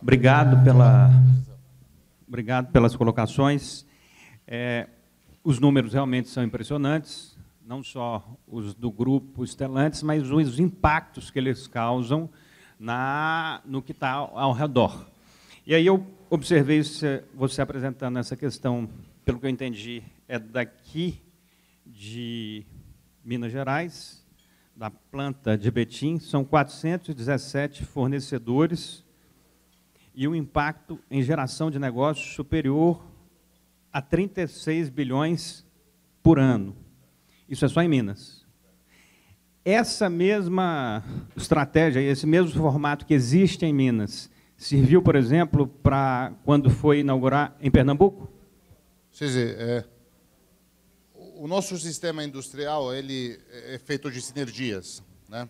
Obrigado pelas colocações. Os números realmente são impressionantes, não só os do grupo Stellantis, mas os impactos que eles causam no que está ao redor. E aí eu observei você apresentando essa questão, pelo que eu entendi, é daqui de Minas Gerais, da planta de Betim, são 417 fornecedores e um impacto em geração de negócios superior a 36 bilhões por ano. Isso é só em Minas. Essa mesma estratégia, esse mesmo formato que existe em Minas, serviu, por exemplo, para quando foi inaugurar em Pernambuco? Sim, sim. O nosso sistema industrial ele é feito de sinergias, né?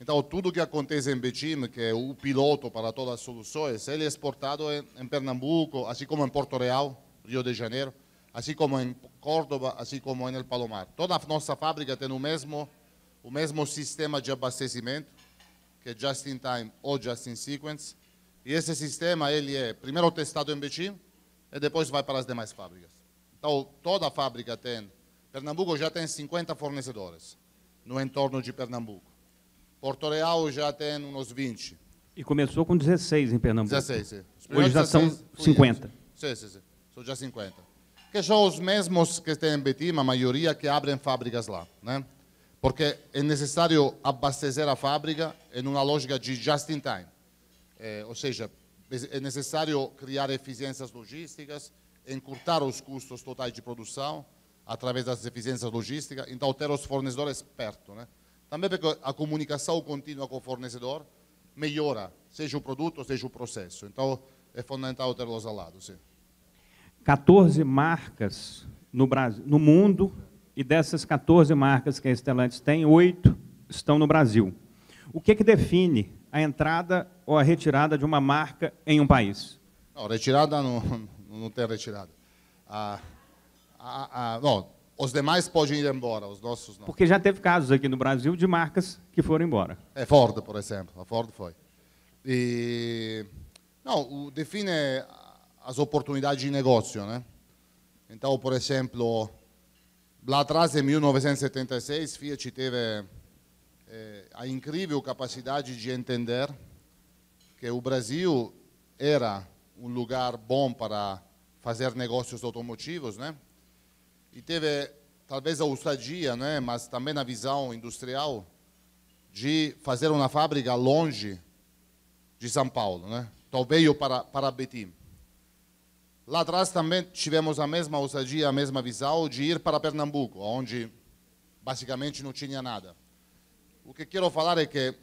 Então, tudo que acontece em Betim, que é o piloto para todas as soluções, ele é exportado em Pernambuco, assim como em Porto Real, Rio de Janeiro, assim como em Córdoba, assim como em El Palomar. Toda a nossa fábrica tem o mesmo sistema de abastecimento, que é Just in Time ou Just in Sequence. E esse sistema ele é primeiro testado em Betim e depois vai para as demais fábricas. Então, toda a fábrica tem... Pernambuco já tem 50 fornecedores no entorno de Pernambuco. Porto Real já tem uns 20. E começou com 16 em Pernambuco. 16, sim. Hoje já são 50. Sim, sim, sim. São já 50. Que são os mesmos que tem em Betim, a maioria que abrem fábricas lá, né? Porque é necessário abastecer a fábrica em uma lógica de just in time. Ou seja, é necessário criar eficiências logísticas, encurtar os custos totais de produção através das eficiências logísticas, então ter os fornecedores perto, né? Também porque a comunicação contínua com o fornecedor melhora, seja o produto, seja o processo. Então, é fundamental tê-los ao lado, sim. 14 marcas no Brasil, no mundo, e dessas 14 marcas que a Stellantis tem, 8 estão no Brasil. O que define a entrada ou a retirada de uma marca em um país? Não, retirada não tem retirada. Não, os demais podem ir embora, os nossos não. Porque já teve casos aqui no Brasil de marcas que foram embora. Ford, por exemplo. A Ford foi. Não, define as oportunidades de negócio, né? Então, por exemplo, lá atrás, em 1976, Fiat teve a incrível capacidade de entender que o Brasil era um lugar bom para fazer negócios automotivos, né? E teve talvez a ousadia, né, mas também a visão industrial de fazer uma fábrica longe de São Paulo, né? Então veio para Betim. Lá atrás também tivemos a mesma ousadia, a mesma visão de ir para Pernambuco, onde basicamente não tinha nada. O que quero falar é que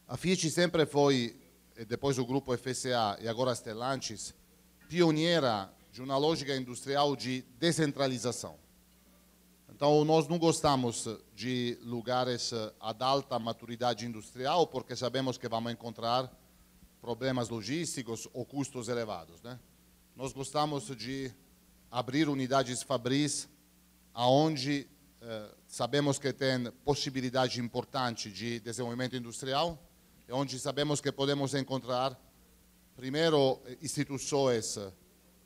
a Fiat sempre foi, depois do grupo FCA e agora a Stellantis, pioneira de uma lógica industrial de descentralização. Então, nós não gostamos de lugares de alta maturidade industrial, porque sabemos que vamos encontrar problemas logísticos ou custos elevados, né? Nós gostamos de abrir unidades fabris, onde sabemos que tem possibilidade importante de desenvolvimento industrial, e onde sabemos que podemos encontrar, primeiro, instituições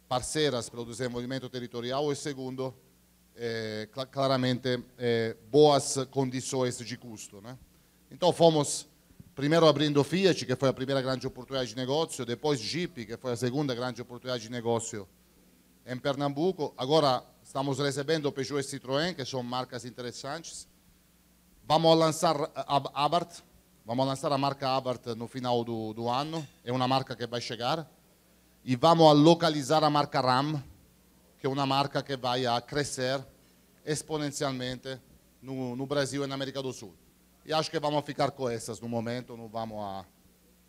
parceiras para o desenvolvimento territorial e, segundo, claramente, boas condições de custo, né? Então, fomos primeiro abrindo Fiat, que foi a primeira grande oportunidade de negócio, depois Jeep, que foi a segunda grande oportunidade de negócio em Pernambuco. Agora estamos recebendo Peugeot e Citroën, que são marcas interessantes. Vamos lançar a Abarth, vamos lançar a marca Abarth no final do ano, é uma marca que vai chegar. E vamos localizar a marca Ram, que é uma marca que vai crescer exponencialmente no Brasil e na América do Sul. E acho que vamos ficar com essas no momento, não vamos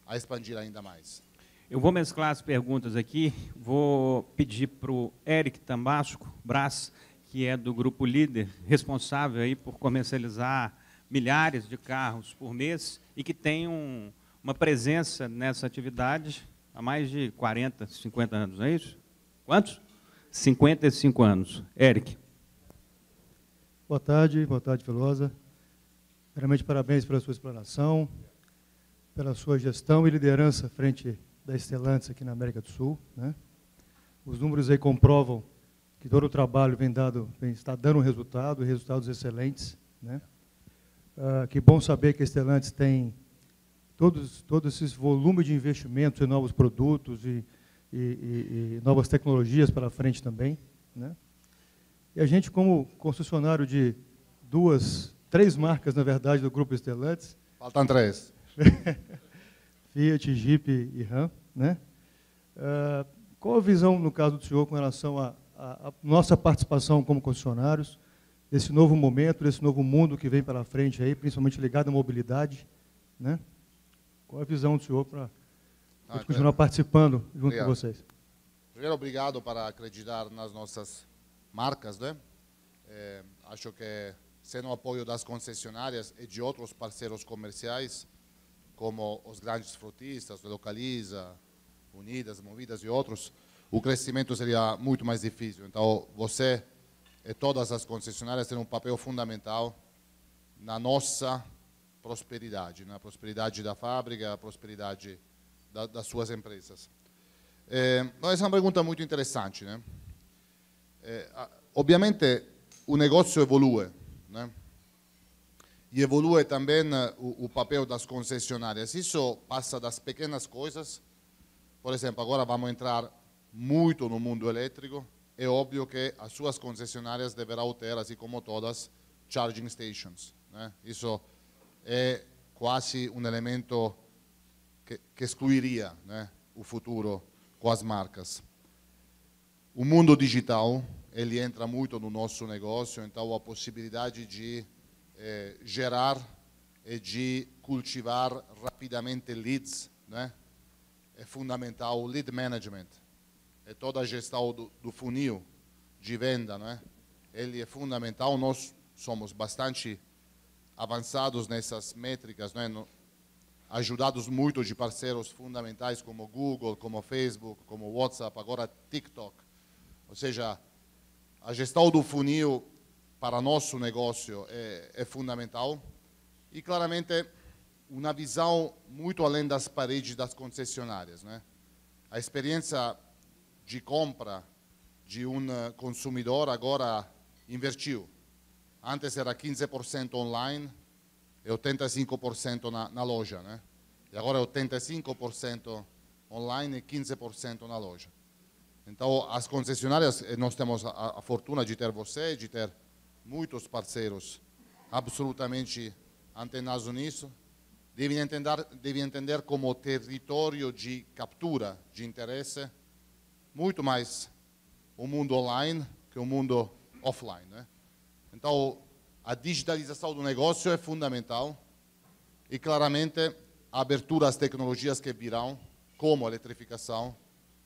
a expandir ainda mais. Eu vou mesclar as perguntas aqui, vou pedir para o Eric Tambasco Brás, que é do Grupo Líder, responsável aí por comercializar milhares de carros por mês e que tem uma presença nessa atividade há mais de 40, 50 anos, não é isso? Quantos? 55 anos. Eric. Boa tarde, Velosa. Primeiramente, parabéns pela sua explanação. pela sua gestão e liderança frente da Stellantis aqui na América do Sul, né? Os números aí comprovam que todo o trabalho está dando resultado, resultados excelentes, né? Que bom saber que a Stellantis tem todo esse volume de investimentos em novos produtos e novas tecnologias pela frente também, né? E a gente, como concessionário de três marcas, na verdade, do grupo Stellantis. Faltam três. Fiat, Jeep e Ram, né? Qual a visão, no caso do senhor, com relação à nossa participação como concessionários, desse novo momento, desse novo mundo que vem pela frente, aí, principalmente ligado à mobilidade, né? Qual a visão do senhor para continuar participando junto com vocês? Primeiro, obrigado por acreditar nas nossas marcas, né? Acho que sem o apoio das concessionárias e de outros parceiros comerciais, como os grandes frotistas, Localiza, Unidas, Movidas e outros, o crescimento seria muito mais difícil. Então, você e todas as concessionárias têm um papel fundamental na nossa prosperidade, na prosperidade da fábrica, a prosperidade das suas empresas. Essa é uma pergunta muito interessante, né? Obviamente, o negócio evolui, né? E evolui também o papel das concessionárias. Isso passa das pequenas coisas. Por exemplo, agora vamos entrar muito no mundo elétrico. É óbvio que as suas concessionárias deverão ter, assim como todas, charging stations, né? Isso é quase um elemento que excluiria, né, o futuro com as marcas. O mundo digital, ele entra muito no nosso negócio, então a possibilidade de gerar e de cultivar rapidamente leads, né, é fundamental. O lead management é toda a gestão do funil de venda, né? Ele é fundamental. Nós somos bastante avançados nessas métricas, né? Ajudados muito de parceiros fundamentais como Google, como Facebook, como WhatsApp, agora TikTok. Ou seja, a gestão do funil para nosso negócio é fundamental. E, claramente, uma visão muito além das paredes das concessionárias, né? A experiência de compra de um consumidor agora invertiu. Antes era 15% online e 85% na loja, né? E agora é 85% online e 15% na loja. Então, as concessionárias, nós temos a fortuna de ter você, de ter muitos parceiros absolutamente antenados nisso, devem entender como território de captura de interesse muito mais o mundo online que o mundo offline, né? Então, a digitalização do negócio é fundamental e, claramente, a abertura às tecnologias que virão, como a eletrificação,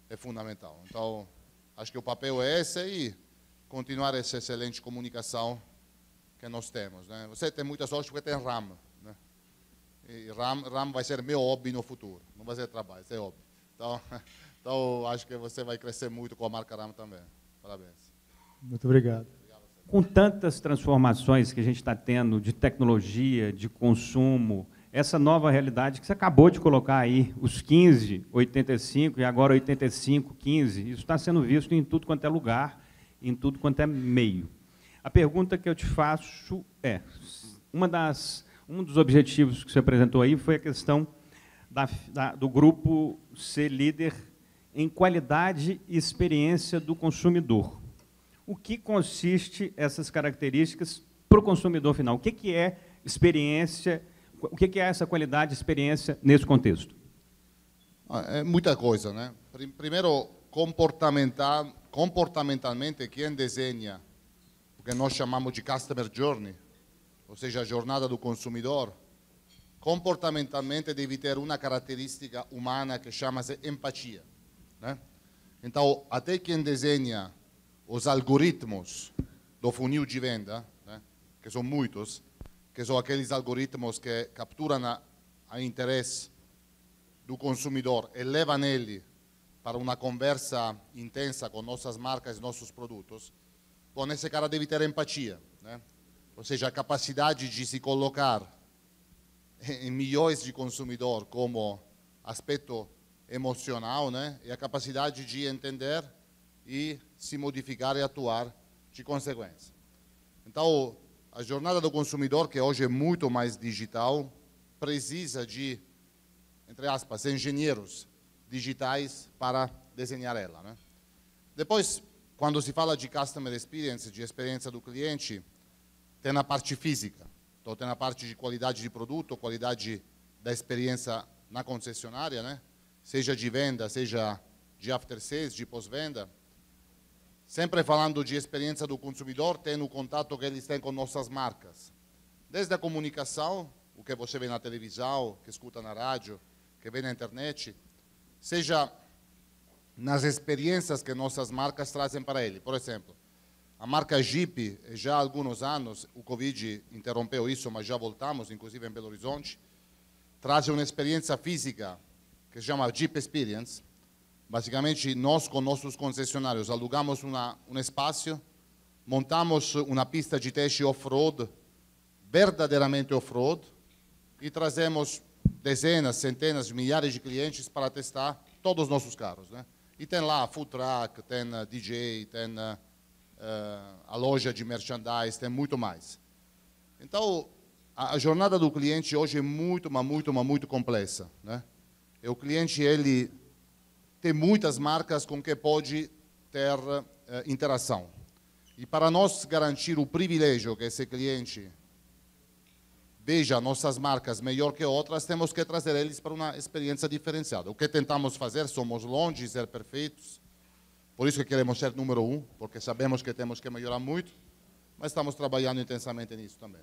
é fundamental. Então, acho que o papel é esse e continuar essa excelente comunicação que nós temos, né? Você tem muita sorte porque tem RAM, né? E RAM vai ser meu hobby no futuro, não vai ser trabalho, isso é hobby. Então, acho que você vai crescer muito com a marca RAM também. Parabéns. Muito obrigado. Com tantas transformações que a gente está tendo de tecnologia, de consumo, essa nova realidade que você acabou de colocar aí, os 15, 85 e agora 85, 15, isso está sendo visto em tudo quanto é lugar, em tudo quanto é meio. A pergunta que eu te faço é, um dos objetivos que você apresentou aí foi a questão do grupo ser líder em qualidade e experiência do consumidor. O que consiste essas características para o consumidor final? O que é experiência, o que é essa qualidade e experiência nesse contexto? É muita coisa, né? Primeiro, comportamentalmente, quem desenha o que nós chamamos de Customer Journey, ou seja, a jornada do consumidor, comportamentalmente deve ter uma característica humana que chama-se empatia, né? Então, até quem desenha os algoritmos do funil de venda, né, que são muitos, que são aqueles algoritmos que capturam o interesse do consumidor e levam ele para uma conversa intensa com nossas marcas e nossos produtos, bom, esse cara deve ter empatia, né? Ou seja, a capacidade de se colocar em milhões de consumidores como aspecto emocional, né? E a capacidade de entender e se modificar e atuar de consequência. Então, a jornada do consumidor, que hoje é muito mais digital, precisa de, entre aspas, engenheiros digitais para desenhar ela, né? Depois, quando se fala de customer experience, de experiência do cliente, tem a parte física. Então, tem a parte de qualidade de produto, qualidade da experiência na concessionária, né? Seja de venda, seja de after sales, de pós-venda. Sempre falando de experiência do consumidor, tem o contato que eles têm com nossas marcas. Desde a comunicação, o que você vê na televisão, que escuta na rádio, que vê na internet, seja nas experiências que nossas marcas trazem para ele. Por exemplo, a marca Jeep, já há alguns anos, o Covid interrompeu isso, mas já voltamos, inclusive em Belo Horizonte, traz uma experiência física que se chama Jeep Experience. Basicamente, nós com nossos concessionários alugamos um espaço, montamos uma pista de teste off-road, verdadeiramente off-road, e trazemos dezenas, centenas, milhares de clientes para testar todos os nossos carros, né? E tem lá food truck, tem DJ, tem a loja de merchandise, tem muito mais. Então, a jornada do cliente hoje é muito complexa, né? E o cliente, ele tem muitas marcas com que pode ter interação. E para nós garantir o privilégio que esse cliente veja nossas marcas melhor que outras, temos que trazer eles para uma experiência diferenciada. O que tentamos fazer, somos longe de ser perfeitos, por isso que queremos ser número 1, porque sabemos que temos que melhorar muito, mas estamos trabalhando intensamente nisso também.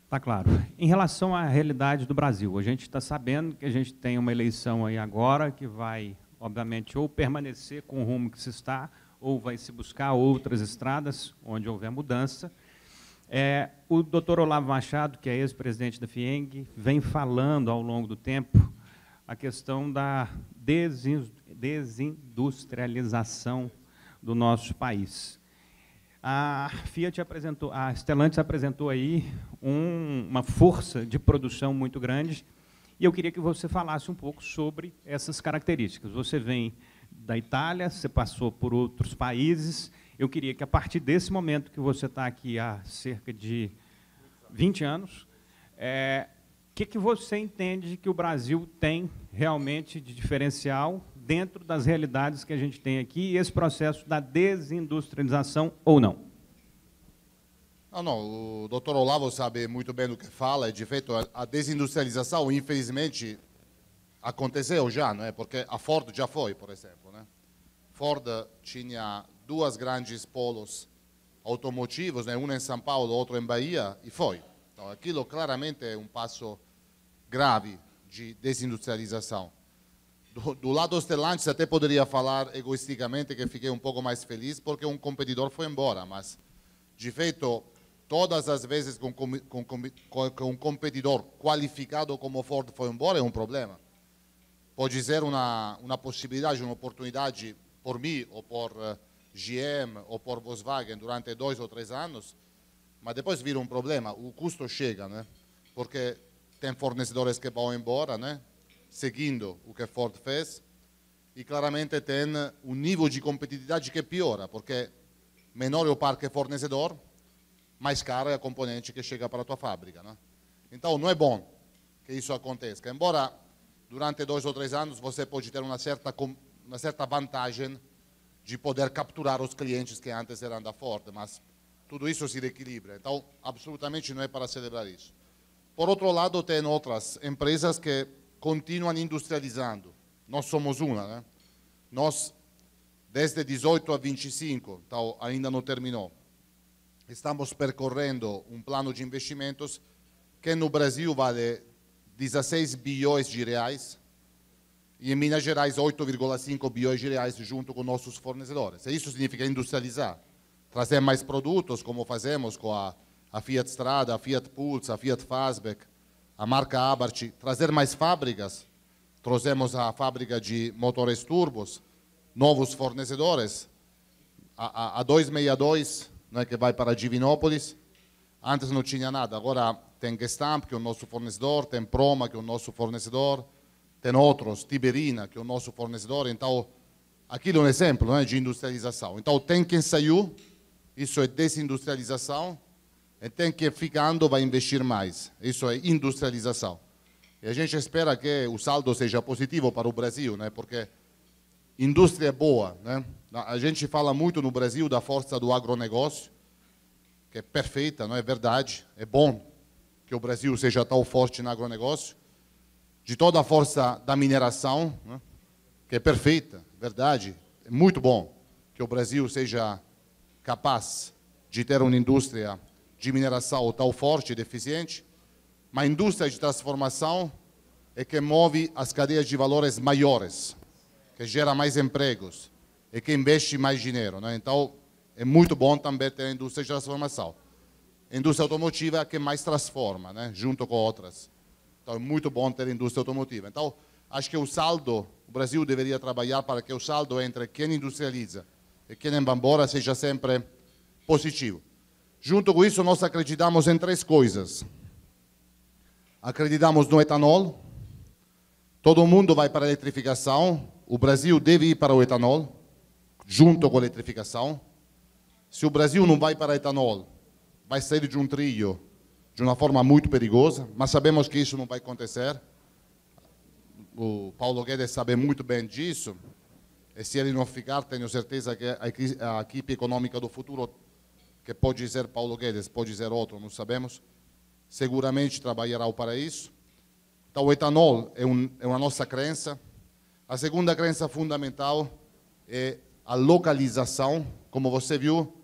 Tá claro. Em relação à realidade do Brasil, a gente está sabendo que a gente tem uma eleição aí agora que vai, obviamente, ou permanecer com o rumo que se está, ou vai se buscar outras estradas onde houver mudança. O doutor Olavo Machado, que é ex-presidente da FIENG, vem falando ao longo do tempo a questão da desindustrialização do nosso país. A Fiat apresentou, a Stellantis apresentou aí uma força de produção muito grande, e eu queria que você falasse um pouco sobre essas características. Você vem da Itália, você passou por outros países. Eu queria que, a partir desse momento que você está aqui há cerca de 20 anos, que você entende que o Brasil tem realmente de diferencial dentro das realidades que a gente tem aqui, e esse processo da desindustrialização ou não? Não, o doutor Olavo sabe muito bem do que fala, e de feito a desindustrialização, infelizmente, aconteceu já, não é? Porque a Ford já foi, por exemplo, né? Ford tinha duas grandes polos automotivos, né? Um em São Paulo, outro em Bahia, e foi. Então, aquilo claramente é um passo grave de desindustrialização. Do lado Stellantis, até poderia falar egoisticamente que fiquei um pouco mais feliz porque um competidor foi embora, mas, de feito, todas as vezes que um competidor qualificado como Ford foi embora é um problema. Pode ser uma possibilidade, uma oportunidade por mim, ou por GM, ou por Volkswagen durante 2 ou 3 anos, mas depois vira um problema, o custo chega, né? Porque tem fornecedores que vão embora, né? Seguindo o que Ford fez, e claramente tem um nível de competitividade que piora, porque menor é o parque fornecedor, mais caro é a componente que chega para a tua fábrica, né? Então não é bom que isso aconteça, embora durante 2 ou 3 anos você pode ter uma certa vantagem de poder capturar os clientes que antes eram da Ford, mas tudo isso se reequilibra, então absolutamente não é para celebrar isso. Por outro lado, tem outras empresas que continuam industrializando. Nós somos uma, né? Nós, desde 18 a 25, então ainda não terminou, estamos percorrendo um plano de investimentos que no Brasil vale 16 bilhões de reais e em Minas Gerais 8,5 bilhões de reais junto com nossos fornecedores. E isso significa industrializar, trazer mais produtos, como fazemos com a Fiat Strada, a Fiat Pulse, a Fiat Fastback, a marca Abarth, trazer mais fábricas. Trouxemos a fábrica de motores turbos, novos fornecedores, a 262, né, que vai para Divinópolis. Antes não tinha nada, agora tem Gestamp, que é o nosso fornecedor, tem Proma, que é o nosso fornecedor, tem outros, Tiberina, que é o nosso fornecedor. Então, aquilo é um exemplo, né, de industrialização. Então, tem quem saiu, isso é desindustrialização, e tem quem ficando vai investir mais, isso é industrialização. E a gente espera que o saldo seja positivo para o Brasil, né, porque indústria é boa, né? A gente fala muito no Brasil da força do agronegócio, que é perfeita, não é verdade? É bom que o Brasil seja tão forte no agronegócio, de toda a força da mineração, né? Que é perfeita, verdade? É muito bom que o Brasil seja capaz de ter uma indústria de mineração tão forte e eficiente, mas a indústria de transformação é que move as cadeias de valores maiores, que gera mais empregos e que investe mais dinheiro, né? Então, é muito bom também ter a indústria de transformação. A indústria automotiva é que mais transforma, né? Junto com outras. Então, é muito bom ter a indústria automotiva. Então, acho que o saldo, o Brasil deveria trabalhar para que o saldo entre quem industrializa e quem embora seja sempre positivo. Junto com isso, nós acreditamos em três coisas. Acreditamos no etanol. Todo mundo vai para a eletrificação. O Brasil deve ir para o etanol, junto com a eletrificação. Se o Brasil não vai para o etanol, vai sair de um trilho de uma forma muito perigosa, mas sabemos que isso não vai acontecer. O Paulo Guedes sabe muito bem disso, e se ele não ficar, tenho certeza que a equipe econômica do futuro, que pode ser Paulo Guedes, pode ser outro, não sabemos, seguramente trabalhará para isso. Então, o etanol é uma nossa crença. A segunda crença fundamental é a localização. Como você viu,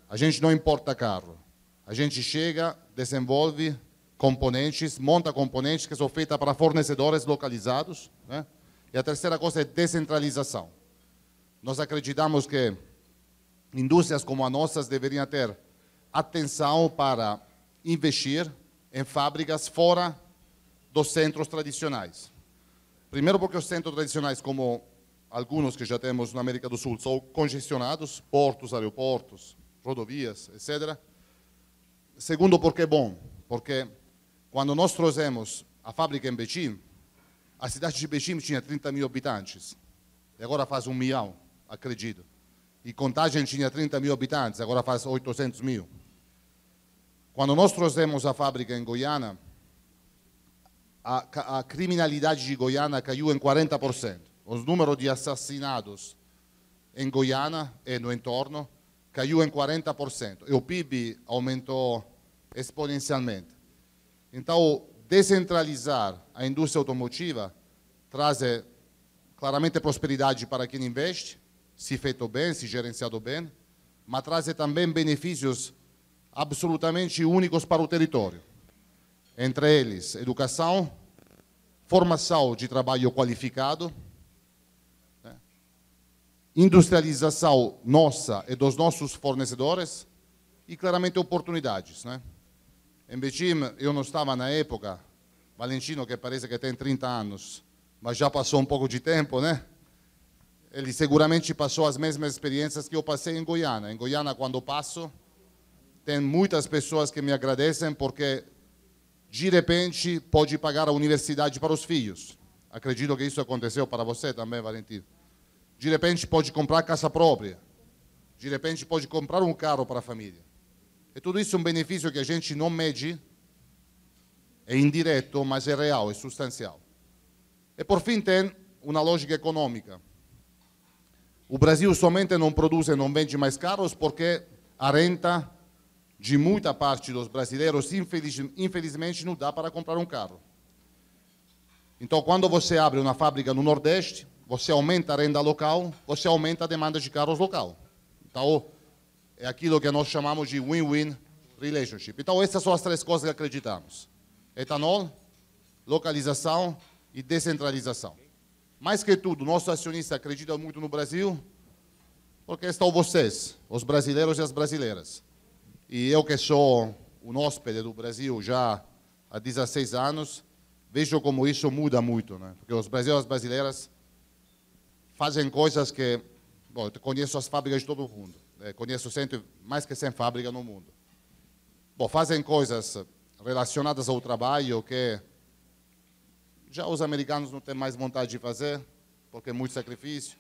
a gente não importa carro. A gente chega, desenvolve componentes, monta componentes que são feitos para fornecedores localizados, né? E a terceira coisa é descentralização. Nós acreditamos que indústrias como as nossas deveriam ter atenção para investir em fábricas fora dos centros tradicionais. Primeiro porque os centros tradicionais, como alguns que já temos na América do Sul, são congestionados, portos, aeroportos, rodovias, etc. Segundo porque é bom, porque quando nós trouxemos a fábrica em Betim, a cidade de Betim tinha 30 mil habitantes, e agora faz 1 milhão, acredito. E Contagem tinha 30 mil habitantes, agora faz 800 mil. Quando nós trouxemos a fábrica em Goiânia, a criminalidade de Goiânia caiu em 40%. Os números de assassinados em Goiânia e no entorno caiu em 40%. E o PIB aumentou exponencialmente. Então, descentralizar a indústria automotiva traz claramente prosperidade para quem investe, se feito bem, se gerenciado bem, mas traz também benefícios absolutamente únicos para o território. Entre eles, educação, formação de trabalho qualificado, né? Industrialização nossa e dos nossos fornecedores e, claramente, oportunidades, né? Em Betim, eu não estava na época, Valentino, que parece que tem 30 anos, mas já passou um pouco de tempo, né? Ele seguramente passou as mesmas experiências que eu passei em Goiânia. Em Goiânia, quando passo, tem muitas pessoas que me agradecem porque, de repente, pode pagar a universidade para os filhos. Acredito que isso aconteceu para você também, Valentino. De repente, pode comprar casa própria. De repente, pode comprar um carro para a família. E tudo isso é um benefício que a gente não mede, é indireto, mas é real, é substancial. E, por fim, tem uma lógica econômica. O Brasil somente não produz e não vende mais carros porque a renta de muita parte dos brasileiros, infelizmente, não dá para comprar um carro. Então, quando você abre uma fábrica no Nordeste, você aumenta a renda local, você aumenta a demanda de carros local. Então, é aquilo que nós chamamos de win-win relationship. Então, essas são as três coisas que acreditamos. Etanol, localização e descentralização. Mais que tudo, nosso acionista acredita muito no Brasil, porque estão vocês, os brasileiros e as brasileiras. E eu que sou um hóspede do Brasil já há 16 anos, vejo como isso muda muito, né? Porque os brasileiros e as brasileiras fazem coisas que... Bom, eu conheço as fábricas de todo o mundo. Conheço mais que 100 fábricas no mundo. Bom, fazem coisas relacionadas ao trabalho que já os americanos não têm mais vontade de fazer, porque é muito sacrifício.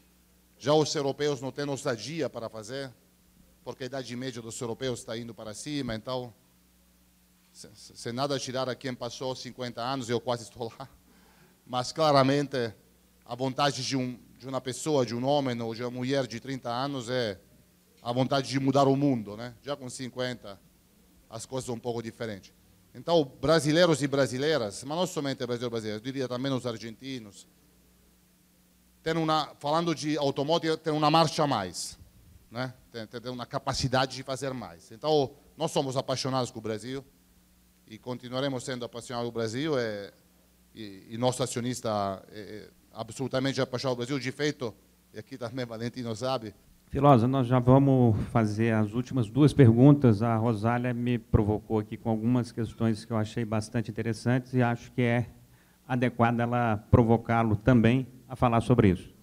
Já os europeus não têm ousadia para fazer, porque a idade média dos europeus está indo para cima. Então, sem nada tirar a quem passou 50 anos, eu quase estou lá. Mas, claramente, a vontade de uma pessoa, de um homem ou de uma mulher de 30 anos é a vontade de mudar o mundo, né? Já com 50, as coisas são um pouco diferentes. Então, brasileiros e brasileiras, mas não somente brasileiros e brasileiras, eu diria também os argentinos, falando de automóvel, tem uma marcha a mais, né? Tem uma capacidade de fazer mais. Então, nós somos apaixonados com o Brasil e continuaremos sendo apaixonados com o Brasil e nosso acionista é absolutamente apaixonado pelo Brasil. De feito, e aqui também Valentino sabe. Filosa, nós já vamos fazer as últimas duas perguntas. A Rosália me provocou aqui com algumas questões que eu achei bastante interessantes e acho que é adequado ela provocá-lo também a falar sobre isso.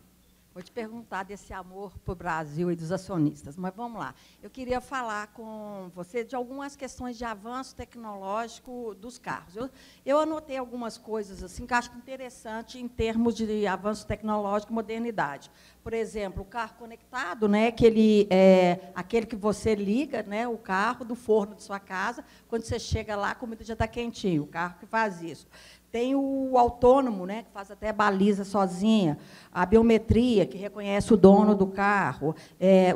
Vou te perguntar desse amor para o Brasil e dos acionistas, mas vamos lá. Eu queria falar com você de algumas questões de avanço tecnológico dos carros. Eu anotei algumas coisas assim que acho interessante em termos de avanço tecnológico e modernidade. Por exemplo, o carro conectado, né, que ele é aquele que você liga, né, o carro do forno de sua casa, quando você chega lá, a comida já está quentinha, o carro que faz isso. Tem o autônomo, né, que faz até baliza sozinha, a biometria, que reconhece o dono do carro,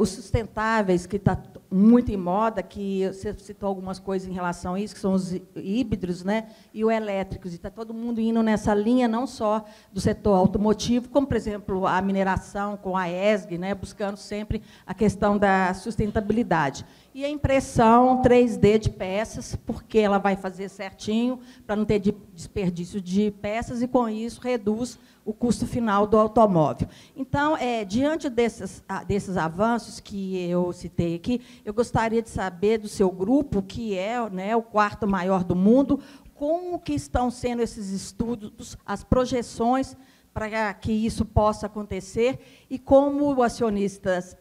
os sustentáveis, que está muito em moda, que você citou algumas coisas em relação a isso, que são os híbridos, né, e os elétricos. E está todo mundo indo nessa linha, não só do setor automotivo, como, por exemplo, a mineração com a ESG, né, buscando sempre a questão da sustentabilidade. E a impressão 3D de peças, porque ela vai fazer certinho, para não ter desperdício de peças, e, com isso, reduz o custo final do automóvel. Então, diante desses avanços que eu citei aqui, eu gostaria de saber do seu grupo, que é, né, o quarto maior do mundo, como que estão sendo esses estudos, as projeções para que isso possa acontecer, e como acionistas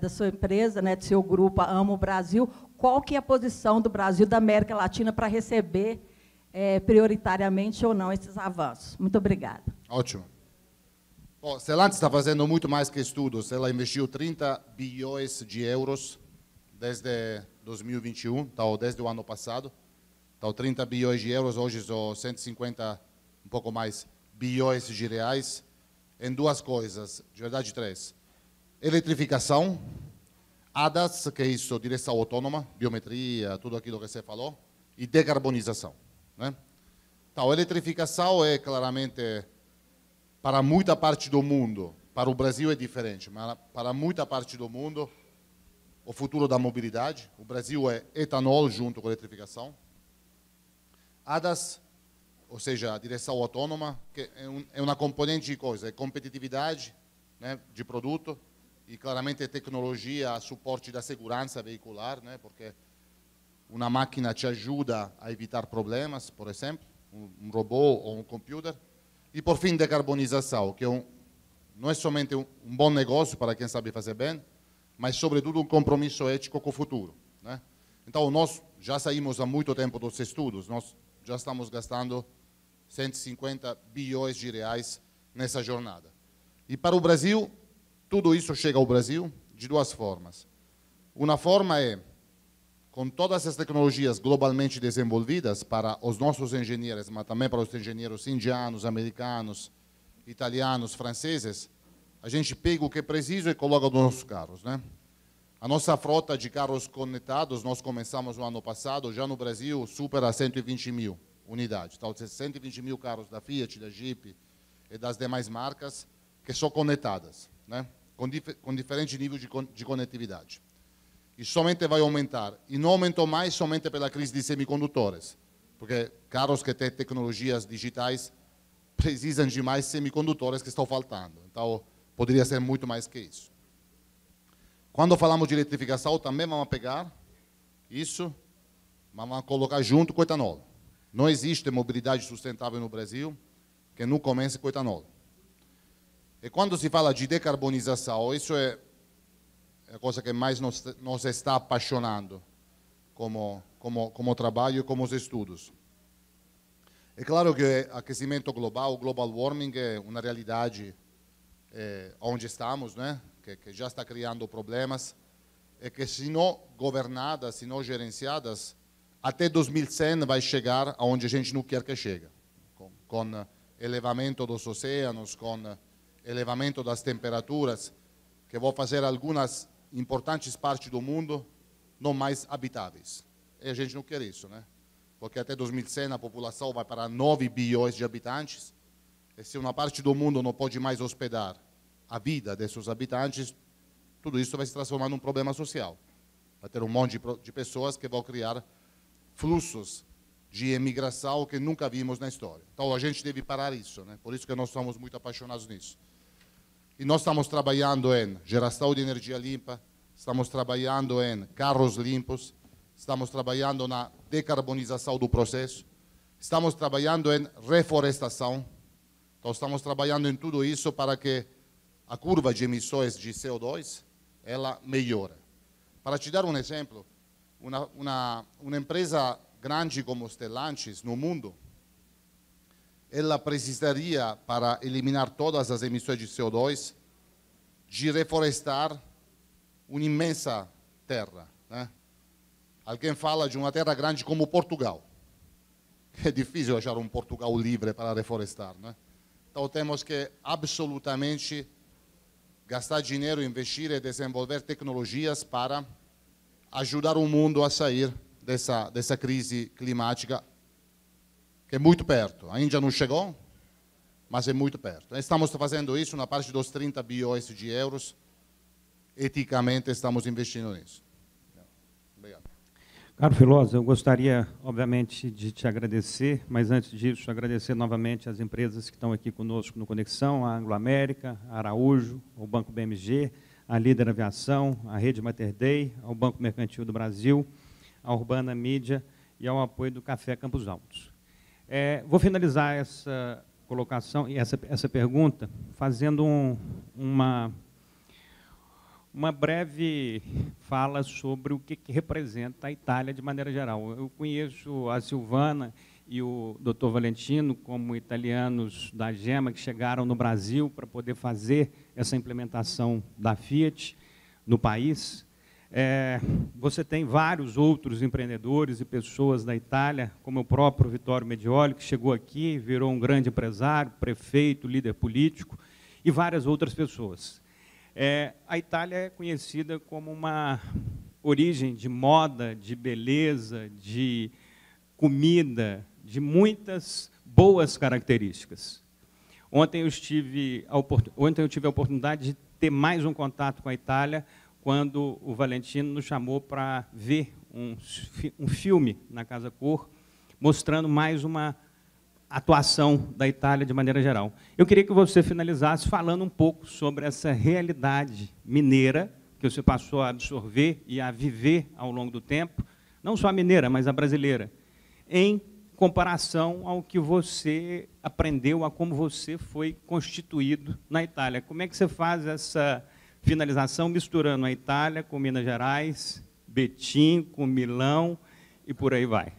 da sua empresa, né, do seu grupo Amo Brasil, qual que é a posição do Brasil, da América Latina, para receber prioritariamente ou não esses avanços? Muito obrigada. Ótimo. Bom, Stellantis está fazendo muito mais que estudos. Ela investiu 30 bilhões de euros desde 2021, então, desde o ano passado. Então, 30 bilhões de euros, hoje são 150, um pouco mais, bilhões de reais, em duas coisas, de verdade três. Eletrificação, ADAS, que é isso, direção autônoma, biometria, tudo aquilo que você falou, e decarbonização, né? Então, a eletrificação é claramente, para muita parte do mundo, para o Brasil é diferente, mas para muita parte do mundo, o futuro da mobilidade. O Brasil é etanol junto com a eletrificação. ADAS, ou seja, a direção autônoma, que é uma componente de coisa, é competitividade, né, de produto, e claramente tecnologia a suporte da segurança veicular, né, porque uma máquina te ajuda a evitar problemas, por exemplo, um robô ou um computer. E, por fim, decarbonização, que não é somente um bom negócio para quem sabe fazer bem, mas, sobretudo, um compromisso ético com o futuro, né? Então, nós já saímos há muito tempo dos estudos, nós já estamos gastando 150 bilhões de reais nessa jornada. E para o Brasil, tudo isso chega ao Brasil de duas formas. Uma forma é, com todas as tecnologias globalmente desenvolvidas para os nossos engenheiros, mas também para os engenheiros indianos, americanos, italianos, franceses, a gente pega o que é preciso e coloca nos nossos carros, né? A nossa frota de carros conectados, nós começamos no ano passado, já no Brasil, supera 120 mil unidades. Então, 120 mil carros da Fiat, da Jeep e das demais marcas que são conectadas, né? Com diferente nível de conectividade. E somente vai aumentar. E não aumentou mais somente pela crise de semicondutores, porque carros que têm tecnologias digitais precisam de mais semicondutores que estão faltando. Então, poderia ser muito mais que isso. Quando falamos de eletrificação, também vamos pegar isso, mas vamos colocar junto com o etanol. Não existe mobilidade sustentável no Brasil que não comece com etanol. E quando se fala de decarbonização, isso é a coisa que mais nos está apaixonando como como trabalho e como os estudos. É claro que aquecimento global, global warming, é uma realidade onde estamos, né? que já está criando problemas, e que se não governadas, se não gerenciadas, até 2100 vai chegar aonde a gente não quer que chegue, com elevamento dos oceanos, com elevamento das temperaturas, que vão fazer algumas importantes partes do mundo não mais habitáveis. E a gente não quer isso, né? Porque até 2100 a população vai para 9 bilhões de habitantes, e se uma parte do mundo não pode mais hospedar a vida desses habitantes, tudo isso vai se transformar num problema social. Vai ter um monte de pessoas que vão criar fluxos de emigração que nunca vimos na história. Então a gente deve parar isso, né? Por isso que nós somos muito apaixonados nisso. E nós estamos trabalhando em geração de energia limpa, estamos trabalhando em carros limpos, estamos trabalhando na decarbonização do processo, estamos trabalhando em reflorestação, então estamos trabalhando em tudo isso para que a curva de emissões de CO2 ela melhora. Para te dar um exemplo, uma empresa grande como Stellantis no mundo, ela precisaria, para eliminar todas as emissões de CO2, de reflorestar uma imensa terra, né? Alguém fala de uma terra grande como Portugal. É difícil achar um Portugal livre para reflorestar, né? Então temos que absolutamente gastar dinheiro, investir e desenvolver tecnologias para ajudar o mundo a sair dessa crise climática, que é muito perto. Ainda não chegou, mas é muito perto. Estamos fazendo isso na parte dos 30 bilhões de euros. Eticamente, estamos investindo nisso. Obrigado. Caro Filosa, eu gostaria, obviamente, de te agradecer, mas antes disso, agradecer novamente as empresas que estão aqui conosco no Conexão, a Anglo América, a Araújo, o Banco BMG, a Líder Aviação, a Rede Mater Dei, ao Banco Mercantil do Brasil, a Urbana Mídia e ao apoio do Café Campos Altos. Vou finalizar essa colocação e essa pergunta fazendo uma breve fala sobre o que representa a Itália de maneira geral. Eu conheço a Silvana e o Dr. Valentino como italianos da GEMA que chegaram no Brasil para poder fazer essa implementação da Fiat no país. Você tem vários outros empreendedores e pessoas da Itália, como o próprio Vittorio Medioli, que chegou aqui, virou um grande empresário, prefeito, líder político, e várias outras pessoas. A Itália é conhecida como uma origem de moda, de beleza, de comida, de muitas boas características. Ontem eu tive a oportunidade de ter mais um contato com a Itália, quando o Valentino nos chamou para ver um filme na Casa Cor, mostrando mais uma atuação da Itália de maneira geral. Eu queria que você finalizasse falando um pouco sobre essa realidade mineira que você passou a absorver e a viver ao longo do tempo, não só a mineira, mas a brasileira, em comparação ao que você aprendeu, a como você foi constituído na Itália. Como é que você faz essa finalização misturando a Itália com Minas Gerais, Betim com Milão e por aí vai?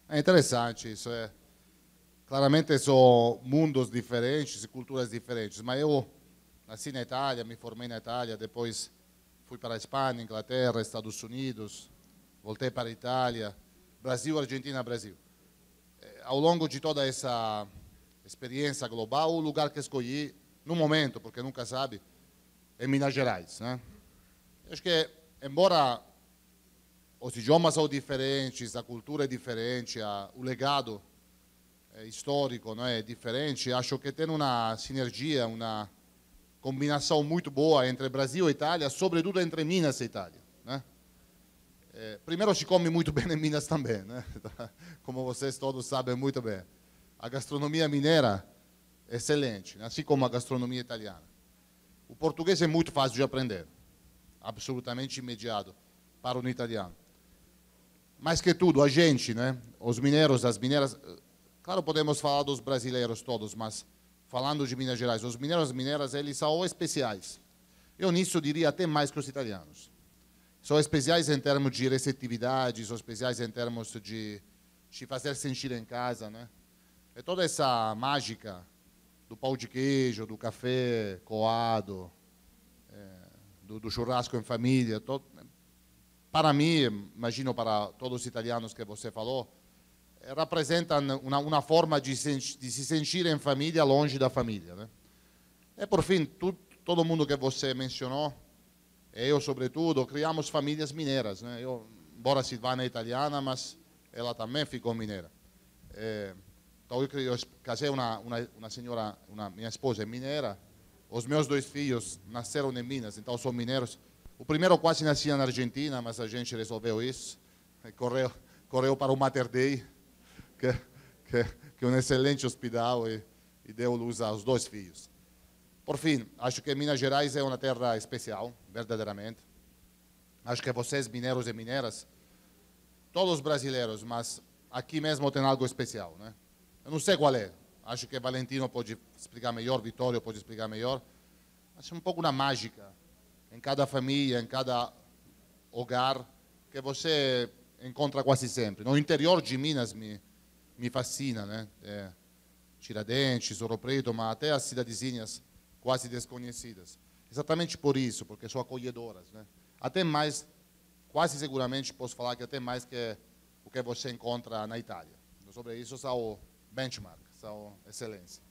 É interessante isso. Claramente são mundos diferentes e culturas diferentes, mas eu nasci na Itália, me formei na Itália, depois fui para a Espanha, Inglaterra, Estados Unidos, voltei para a Itália, Brasil, Argentina, Brasil. Ao longo de toda essa experiência global, o lugar que escolhi, no momento, porque nunca sabe, é Minas Gerais, né? Acho que, embora os idiomas são diferentes, a cultura é diferente, o legado histórico não é diferente, acho que tem uma sinergia, uma combinação muito boa entre Brasil e Itália, sobretudo entre Minas e Itália, né? Primeiro, se come muito bem em Minas também, né? Como vocês todos sabem muito bem. A gastronomia mineira é excelente, assim como a gastronomia italiana. O português é muito fácil de aprender, absolutamente imediato para um italiano. Mais que tudo, a gente, né? Os mineiros, as mineiras, claro, podemos falar dos brasileiros todos, mas falando de Minas Gerais, os mineiros e as mineiras, eles são especiais. Eu nisso diria até mais que os italianos. são especiais em termos de receptividade, são especiais em termos de fazer sentir em casa, né? É toda essa mágica do pão de queijo, do café coado, do churrasco em família. Para mim, imagino para todos os italianos que você falou, representam uma forma de se sentir em família, longe da família, né? E, por fim, todo mundo que você mencionou, eu, sobretudo, criamos famílias mineiras, né? Eu, embora Silvana é italiana, mas ela também ficou mineira. Então, eu casei uma senhora, minha esposa é mineira, os meus 2 filhos nasceram em Minas, então são mineiros. O primeiro quase nascia na Argentina, mas a gente resolveu isso. Correu para o Mater Dei, que é um excelente hospital, e deu luz aos 2 filhos. Por fim, acho que Minas Gerais é uma terra especial, verdadeiramente. Acho que vocês, mineiros e mineiras, todos brasileiros, mas aqui mesmo tem algo especial, né? Eu não sei qual é. Acho que Valentino pode explicar melhor, Vittorio pode explicar melhor. Acho um pouco uma mágica em cada família, em cada hogar, que você encontra quase sempre. No interior de Minas me fascina, né? Tiradentes, Ouro Preto, mas até as cidadezinhas quase desconhecidas. Exatamente por isso, porque são acolhedoras, né? Até mais, quase seguramente posso falar que até mais que o que você encontra na Itália. Sobre isso são benchmark, são excelência.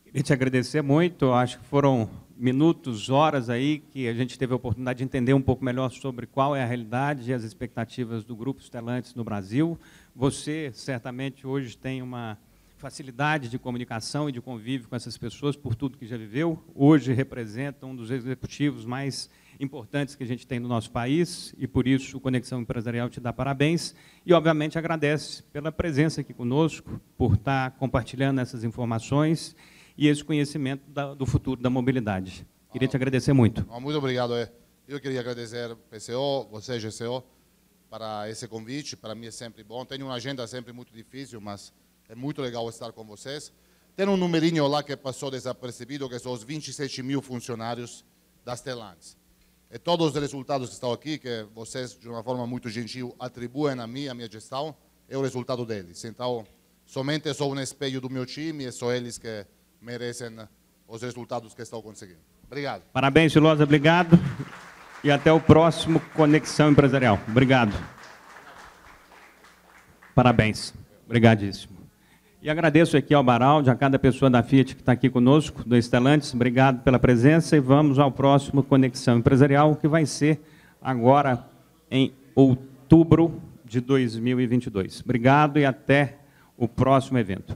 Queria te agradecer muito, acho que foram minutos, horas aí que a gente teve a oportunidade de entender um pouco melhor sobre qual é a realidade e as expectativas do Grupo Stellantis no Brasil. Você, certamente, hoje tem uma facilidade de comunicação e de convívio com essas pessoas por tudo que já viveu. Hoje representa um dos executivos mais importantes que a gente tem no nosso país e, por isso, o Conexão Empresarial te dá parabéns e, obviamente, agradece pela presença aqui conosco, por estar compartilhando essas informações e esse conhecimento do futuro da mobilidade. Queria te agradecer muito. Muito obrigado. Eu queria agradecer PCO, você, GCO, para esse convite. Para mim é sempre bom. Tenho uma agenda sempre muito difícil, mas é muito legal estar com vocês. Tem um numerinho lá que passou desapercebido, que são os 27 mil funcionários da Stellantis. E todos os resultados que estão aqui, que vocês, de uma forma muito gentil, atribuem a mim, a minha gestão, é o resultado deles. Então, somente sou um espelho do meu time e são eles que merecem os resultados que estão conseguindo. Obrigado. Parabéns, Silosa, obrigado. E até o próximo Conexão Empresarial. Obrigado. Parabéns. Obrigadíssimo. E agradeço aqui ao Baraldi, a cada pessoa da Fiat que está aqui conosco, do Stellantis. Obrigado pela presença e vamos ao próximo Conexão Empresarial, que vai ser agora em outubro de 2022. Obrigado e até o próximo evento.